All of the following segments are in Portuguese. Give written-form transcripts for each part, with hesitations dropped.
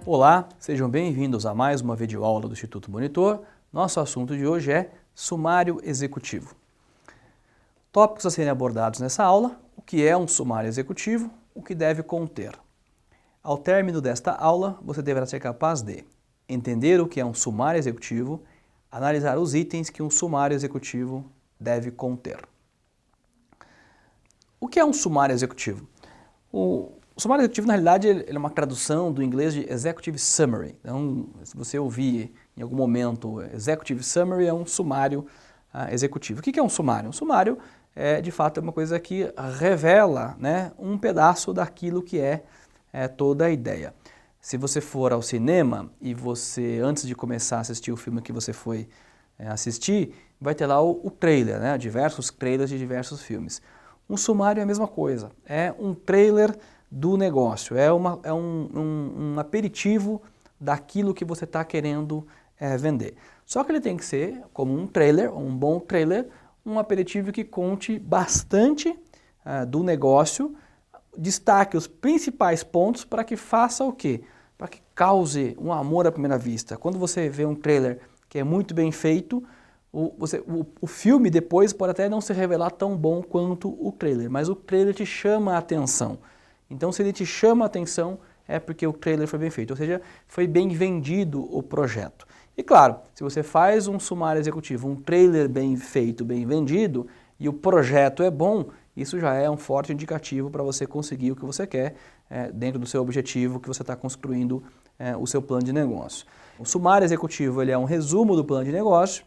Olá, sejam bem-vindos a mais uma videoaula do Instituto Monitor. Nosso assunto de hoje é sumário executivo. Tópicos a serem abordados nessa aula: o que é um sumário executivo, o que deve conter. Ao término desta aula, você deverá ser capaz de entender o que é um sumário executivo, analisar os itens que um sumário executivo deve conter. O que é um sumário executivo? O sumário executivo, na realidade, ele é uma tradução do inglês de Executive Summary. Então, se você ouvir em algum momento Executive Summary, é um sumário executivo. O que é um sumário? Um sumário, de fato, é uma coisa que revela, né, um pedaço daquilo que é toda a ideia. Se você for ao cinema e você, antes de começar a assistir o filme que você foi assistir, vai ter lá o trailer, né, diversos trailers de diversos filmes. Um sumário é a mesma coisa, é um trailer do negócio, é um aperitivo daquilo que você está querendo vender. Só que ele tem que ser, como um trailer, um bom trailer, um aperitivo que conte bastante do negócio, destaque os principais pontos para que faça o quê? Para que cause um amor à primeira vista. Quando você vê um trailer que é muito bem feito, o filme depois pode até não se revelar tão bom quanto o trailer, mas o trailer te chama a atenção. Então, se ele te chama a atenção, é porque o trailer foi bem feito, ou seja, foi bem vendido o projeto. E claro, se você faz um sumário executivo, um trailer bem feito, bem vendido, e o projeto é bom, isso já é um forte indicativo para você conseguir o que você quer dentro do seu objetivo que você está construindo o seu plano de negócio. O sumário executivo ele é um resumo do plano de negócio.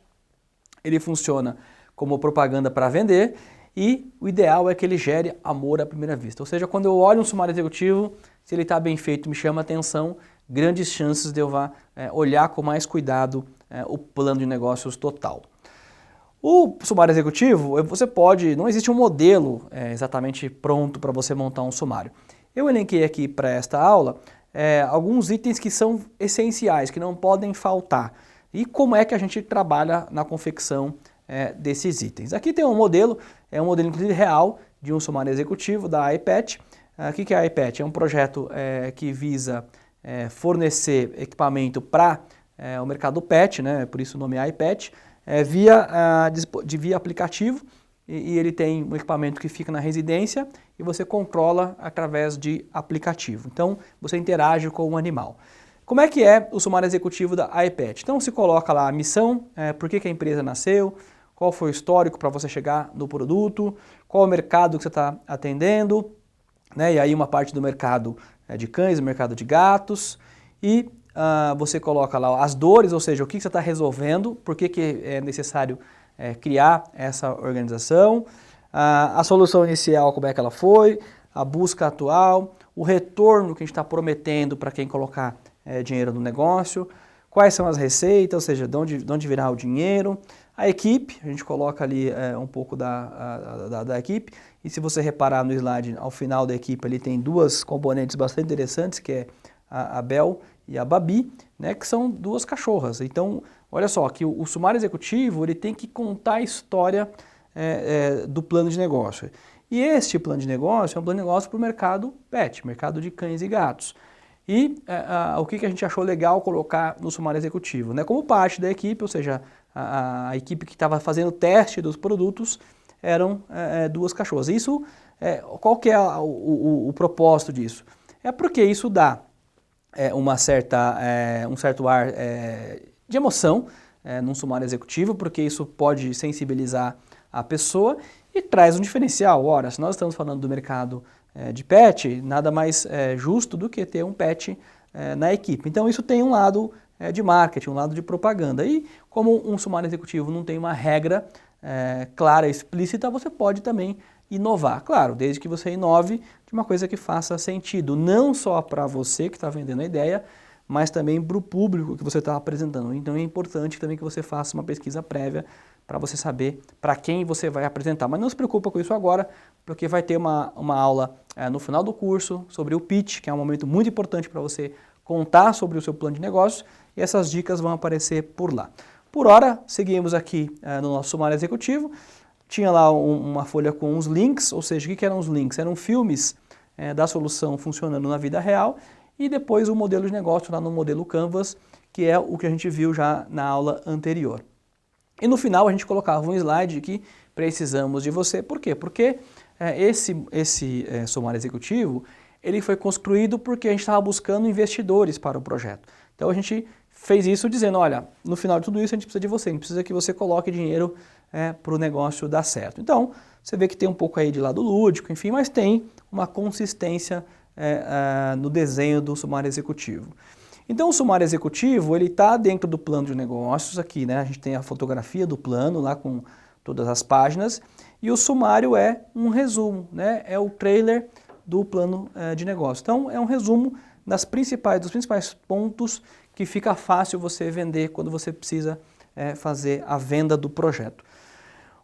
Ele funciona como propaganda para vender e o ideal é que ele gere amor à primeira vista. Ou seja, quando eu olho um sumário executivo, se ele está bem feito, me chama a atenção, grandes chances de eu olhar com mais cuidado o plano de negócios total. O sumário executivo, você pode, não existe um modelo exatamente pronto para você montar um sumário. Eu elenquei aqui para esta aula alguns itens que são essenciais, que não podem faltar. E como é que a gente trabalha na confecção desses itens. Aqui tem um modelo, é um modelo inclusive real de um sumário executivo da iPET. O que é a iPET? É um projeto que visa fornecer equipamento para o mercado pet, né? Por isso o nome é iPET, via aplicativo, e ele tem um equipamento que fica na residência e você controla através de aplicativo. Então você interage com o animal. Como é que é o sumário executivo da iPET? Então se coloca lá a missão, por que a empresa nasceu, qual foi o histórico para você chegar no produto, qual é o mercado que você está atendendo, né? E aí uma parte do mercado de cães, o mercado de gatos, e você coloca lá as dores, ou seja, o que você está resolvendo, por que é necessário criar essa organização, a solução inicial, como é que ela foi, a busca atual, o retorno que a gente está prometendo para quem colocar dinheiro no negócio, quais são as receitas, ou seja, de onde virá o dinheiro, a equipe, a gente coloca ali um pouco da equipe, e se você reparar no slide, ao final da equipe ali tem duas componentes bastante interessantes, que é a Bel e a Babi, né, que são duas cachorras. Então, olha só, que o sumário executivo ele tem que contar a história do plano de negócio. E este plano de negócio é um plano de negócio para o mercado pet, mercado de cães e gatos. E o que a gente achou legal colocar no sumário executivo, né? Como parte da equipe, ou seja, a equipe que estava fazendo o teste dos produtos eram duas cachorras. Isso, qual que é o propósito disso? É porque isso dá um certo ar de emoção num sumário executivo, porque isso pode sensibilizar a pessoa e traz um diferencial. Ora, se nós estamos falando do mercado de pet, nada mais justo do que ter um pet na equipe. Então isso tem um lado de marketing, um lado de propaganda. E como um sumário executivo não tem uma regra clara e explícita, você pode também inovar. Claro, desde que você inove de uma coisa que faça sentido, não só para você que está vendendo a ideia, mas também para o público que você está apresentando. Então é importante também que você faça uma pesquisa prévia para você saber para quem você vai apresentar. Mas não se preocupa com isso agora, porque vai ter uma aula no final do curso sobre o pitch, que é um momento muito importante para você contar sobre o seu plano de negócio, e essas dicas vão aparecer por lá. Por hora, seguimos aqui no nosso sumário executivo. Tinha lá uma folha com uns links, ou seja, o que eram os links? Eram filmes da solução funcionando na vida real, e depois o modelo de negócio lá no modelo Canvas, que é o que a gente viu já na aula anterior. E no final a gente colocava um slide que precisamos de você. Por quê? Porque esse sumário executivo, ele foi construído porque a gente estava buscando investidores para o projeto. Então a gente fez isso dizendo, olha, no final de tudo isso a gente precisa de você, a gente precisa que você coloque dinheiro para o negócio dar certo. Então você vê que tem um pouco aí de lado lúdico, enfim, mas tem uma consistência no desenho do sumário executivo. Então o sumário executivo, ele está dentro do plano de negócios aqui, né? A gente tem a fotografia do plano lá com todas as páginas e o sumário é um resumo, né? É o trailer do plano de negócio. Então é um resumo dos principais pontos que fica fácil você vender quando você precisa fazer a venda do projeto.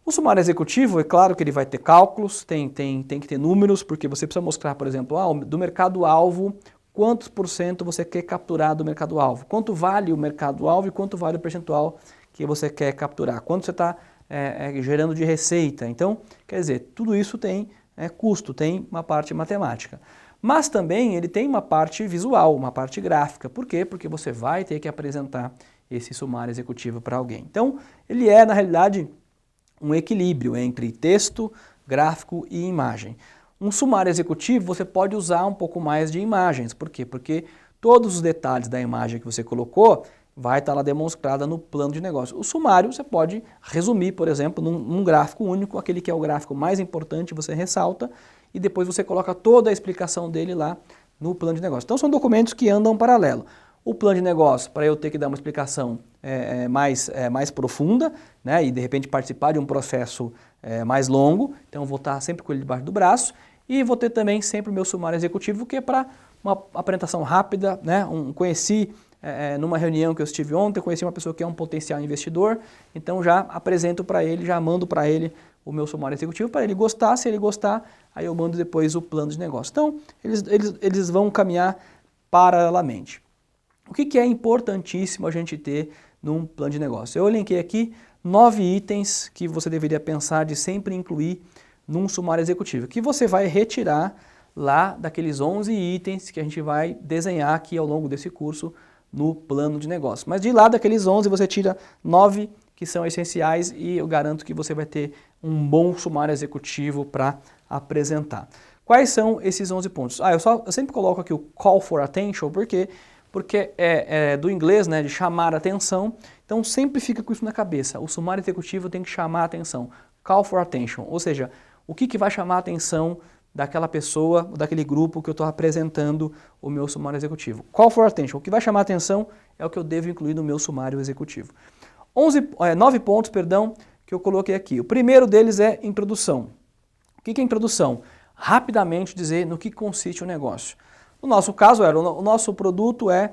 O sumário executivo, é claro que ele vai ter cálculos, tem que ter números, porque você precisa mostrar, por exemplo, do mercado-alvo, quantos por cento você quer capturar do mercado-alvo, quanto vale o mercado-alvo e quanto vale o percentual que você quer capturar, quanto você está gerando de receita. Então, quer dizer, tudo isso tem custo, tem uma parte matemática. Mas também ele tem uma parte visual, uma parte gráfica. Por quê? Porque você vai ter que apresentar esse sumário executivo para alguém. Então, ele é, na realidade, um equilíbrio entre texto, gráfico e imagem. Um sumário executivo você pode usar um pouco mais de imagens. Por quê? Porque todos os detalhes da imagem que você colocou vai estar lá demonstrada no plano de negócio. O sumário você pode resumir, por exemplo, num gráfico único, aquele que é o gráfico mais importante você ressalta e depois você coloca toda a explicação dele lá no plano de negócio. Então são documentos que andam paralelo. O plano de negócio, para eu ter que dar uma explicação mais profunda, né, e de repente participar de um processo mais longo, então eu vou estar sempre com ele debaixo do braço, e vou ter também sempre o meu sumário executivo, que é para uma apresentação rápida, né, conheci numa reunião que eu estive ontem, conheci uma pessoa que é um potencial investidor, então já apresento para ele, já mando para ele o meu sumário executivo, para ele gostar, se ele gostar, aí eu mando depois o plano de negócio. Então, eles vão caminhar paralelamente. O que é importantíssimo a gente ter num plano de negócio? Eu elenquei aqui 9 itens que você deveria pensar de sempre incluir num sumário executivo, que você vai retirar lá daqueles 11 itens que a gente vai desenhar aqui ao longo desse curso no plano de negócio. Mas de lá daqueles 11 você tira 9 que são essenciais e eu garanto que você vai ter um bom sumário executivo para apresentar. Quais são esses 11 pontos? Eu sempre coloco aqui o call for attention, porque é do inglês, né, de chamar a atenção, então sempre fica com isso na cabeça. O sumário executivo tem que chamar a atenção. Call for attention, ou seja, o que vai chamar a atenção daquela pessoa, daquele grupo que eu estou apresentando o meu sumário executivo. Call for attention, o que vai chamar a atenção é o que eu devo incluir no meu sumário executivo. 9 pontos, que eu coloquei aqui. O primeiro deles é introdução. O que é introdução? Rapidamente dizer no que consiste o negócio. No nosso caso, o nosso produto é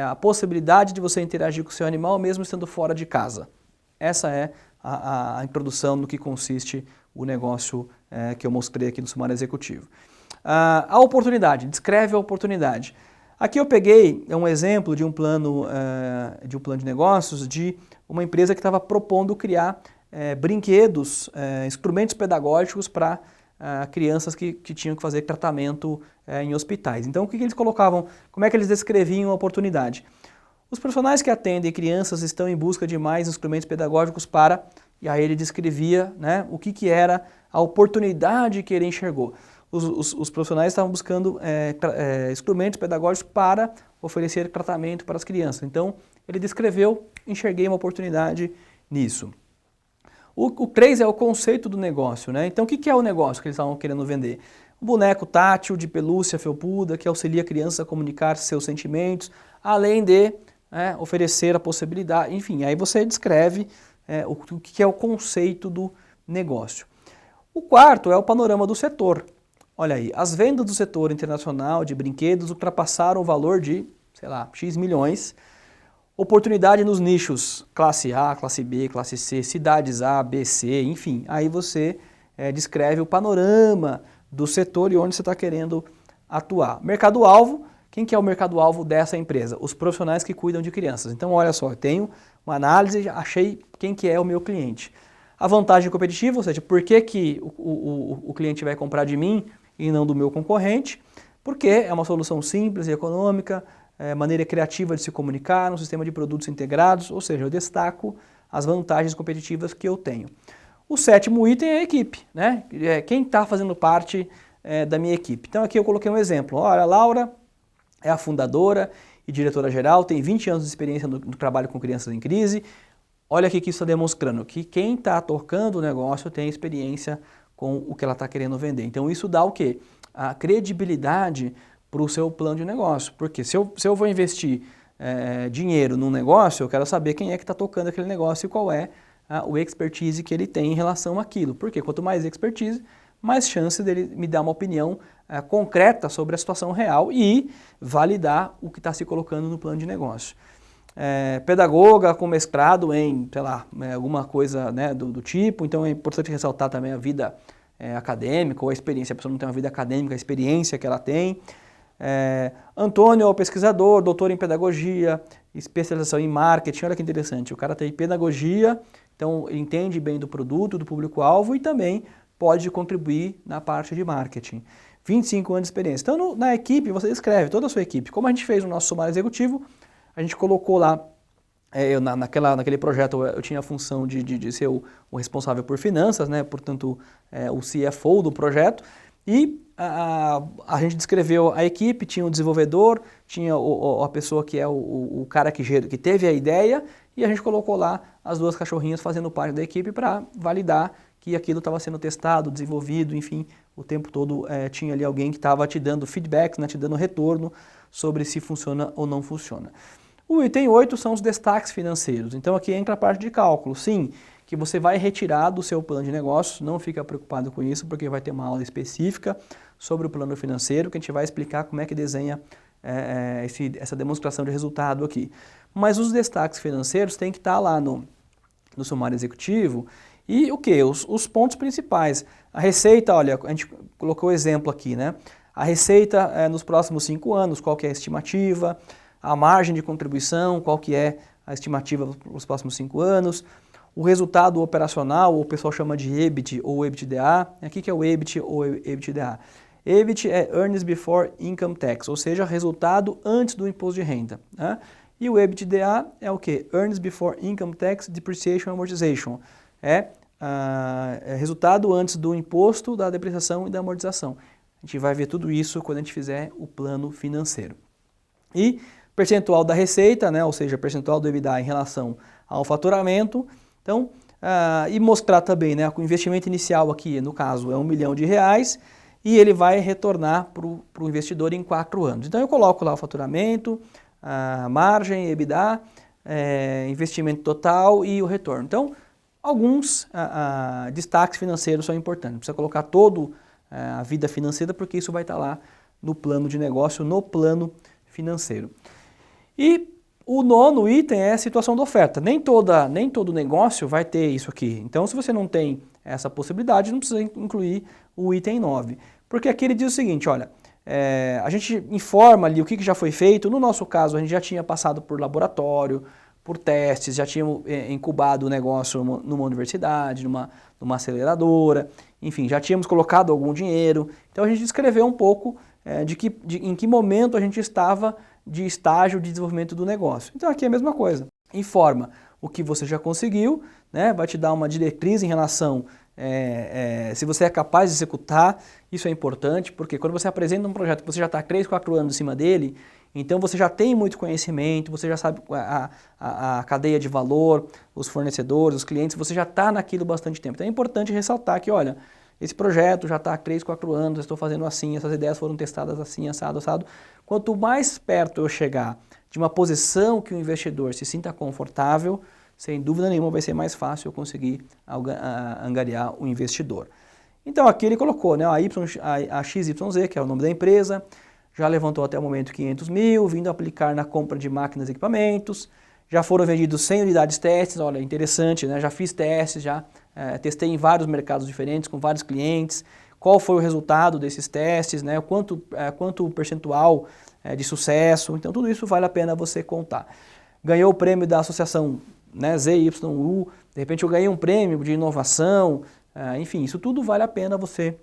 a possibilidade de você interagir com o seu animal mesmo estando fora de casa. Essa é a introdução no que consiste o negócio que eu mostrei aqui no sumário executivo. A oportunidade, descreve a oportunidade. Aqui eu peguei um exemplo de um plano de negócios de uma empresa que estava propondo criar brinquedos, instrumentos pedagógicos para crianças que tinham que fazer tratamento em hospitais. Então o que eles colocavam, como é que eles descreviam a oportunidade? Os profissionais que atendem crianças estão em busca de mais instrumentos pedagógicos para... E aí ele descrevia, né, o que era a oportunidade que ele enxergou. Os profissionais estavam buscando instrumentos pedagógicos para oferecer tratamento para as crianças. Então ele descreveu, enxerguei uma oportunidade nisso. O 3 é o conceito do negócio, né? Então o que é o negócio que eles estavam querendo vender? Um boneco tátil de pelúcia felpuda que auxilia a criança a comunicar seus sentimentos, além de oferecer a possibilidade, enfim, aí você descreve o que é o conceito do negócio. O 4 é o panorama do setor. Olha aí, as vendas do setor internacional de brinquedos ultrapassaram o valor de, sei lá, X milhões. Oportunidade nos nichos classe A, classe B, classe C, cidades A, B, C, enfim. Aí você descreve o panorama do setor e onde você está querendo atuar. Mercado-alvo, quem que é o mercado-alvo dessa empresa? Os profissionais que cuidam de crianças. Então, olha só, eu tenho uma análise, achei quem que é o meu cliente. A vantagem competitiva, ou seja, por que o cliente vai comprar de mim e não do meu concorrente. porque é uma solução simples e econômica, maneira criativa de se comunicar, um sistema de produtos integrados, ou seja, eu destaco as vantagens competitivas que eu tenho. O sétimo item é a equipe, né? Quem está fazendo parte da minha equipe. Então aqui eu coloquei um exemplo. Olha, a Laura é a fundadora e diretora-geral, tem 20 anos de experiência no trabalho com crianças em crise. Olha aqui que isso está demonstrando que quem está tocando o negócio tem experiência com o que ela está querendo vender. Então isso dá o quê? A credibilidade para o seu plano de negócio. Porque se eu vou investir dinheiro num negócio, eu quero saber quem é que está tocando aquele negócio e qual é o expertise que ele tem em relação àquilo. Porque quanto mais expertise, mais chance dele me dar uma opinião concreta sobre a situação real e validar o que está se colocando no plano de negócio. Pedagoga com mestrado em, sei lá, alguma coisa, né, do tipo, então é importante ressaltar também a vida acadêmica ou a experiência, a pessoa não tem uma vida acadêmica, a experiência que ela tem. Antônio é o pesquisador, doutor em pedagogia, especialização em marketing, olha que interessante, o cara tem pedagogia, então entende bem do produto, do público-alvo e também pode contribuir na parte de marketing. 25 anos de experiência. Então na equipe você escreve toda a sua equipe, como a gente fez no nosso sumário executivo, a gente colocou lá, naquele projeto eu tinha a função de ser o responsável por finanças, né? Portanto o CFO do projeto, e a gente descreveu a equipe, tinha o desenvolvedor, tinha a pessoa que é o cara que teve a ideia, e a gente colocou lá as duas cachorrinhas fazendo parte da equipe para validar que aquilo estava sendo testado, desenvolvido, enfim, o tempo todo tinha ali alguém que estava te dando feedback, né, te dando retorno sobre se funciona ou não funciona. O item 8 são os destaques financeiros. Então aqui entra a parte de cálculo. Sim, que você vai retirar do seu plano de negócios, não fica preocupado com isso, porque vai ter uma aula específica sobre o plano financeiro, que a gente vai explicar como é que desenha essa demonstração de resultado aqui. Mas os destaques financeiros têm que estar lá no sumário executivo. E o que? Os pontos principais. A receita, olha, a gente colocou o exemplo aqui, né? A receita nos próximos 5 anos, qual que é a estimativa? A margem de contribuição, qual que é a estimativa para os próximos 5 anos? O resultado operacional, o pessoal chama de EBIT ou EBITDA. Aqui que é o EBIT ou EBITDA. EBIT é Earnings Before Income Tax, ou seja, resultado antes do imposto de renda, né? E o EBITDA é o que? Earnings Before Income Tax, Depreciation and Amortization. É resultado antes do imposto, da depreciação e da amortização. A gente vai ver tudo isso quando a gente fizer o plano financeiro. E percentual da receita, né, ou seja, percentual do EBITDA em relação ao faturamento. Então, e mostrar também, né, o investimento inicial aqui, no caso, é R$1 milhão e ele vai retornar para o investidor em 4 anos. Então eu coloco lá o faturamento, a margem, EBITDA, investimento total e o retorno. Então, alguns destaques financeiros são importantes. Não precisa colocar toda a vida financeira, porque isso vai estar lá no plano de negócio, no plano financeiro. E o 9º item é a situação da oferta. Nem todo negócio vai ter isso aqui. Então, se você não tem essa possibilidade, não precisa incluir o item 9. Porque aqui ele diz o seguinte, olha, a gente informa ali o que já foi feito. No nosso caso, a gente já tinha passado por laboratório, por testes, já tínhamos incubado o negócio numa universidade, numa aceleradora, enfim, já tínhamos colocado algum dinheiro. Então a gente descreveu um pouco em que momento a gente estava de estágio de desenvolvimento do negócio. Então aqui é a mesma coisa, informa o que você já conseguiu, né? Vai te dar uma diretriz em relação se você é capaz de executar. Isso é importante, porque quando você apresenta um projeto que você já está 3, 4 anos em cima dele, então você já tem muito conhecimento, você já sabe a cadeia de valor, os fornecedores, os clientes, você já está naquilo bastante tempo. Então é importante ressaltar que, olha, esse projeto já está há 3, 4 anos, eu estou fazendo assim, essas ideias foram testadas assim, assado, assado. Quanto mais perto eu chegar de uma posição que o investidor se sinta confortável, sem dúvida nenhuma vai ser mais fácil eu conseguir angariar o investidor. Então aqui ele colocou, né, a XYZ, que é o nome da empresa, já levantou até o momento 500 mil, vindo aplicar na compra de máquinas e equipamentos, já foram vendidos 100 unidades testes, olha, interessante, né? Já fiz testes, já testei em vários mercados diferentes, com vários clientes, qual foi o resultado desses testes, né? Quanto percentual de sucesso, então tudo isso vale a pena você contar. Ganhou o prêmio da associação, né, ZYU, de repente eu ganhei um prêmio de inovação, enfim, isso tudo vale a pena você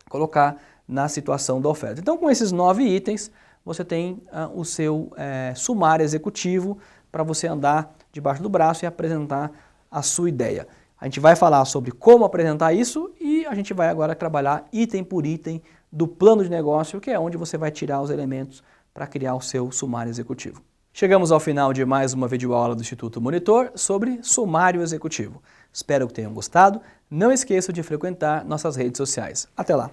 colocar na situação da oferta. Então, com esses 9 itens, você tem o seu sumário executivo para você andar debaixo do braço e apresentar a sua ideia. A gente vai falar sobre como apresentar isso e a gente vai agora trabalhar item por item do plano de negócio, que é onde você vai tirar os elementos para criar o seu sumário executivo. Chegamos ao final de mais uma videoaula do Instituto Monitor sobre sumário executivo. Espero que tenham gostado. Não esqueçam de frequentar nossas redes sociais. Até lá!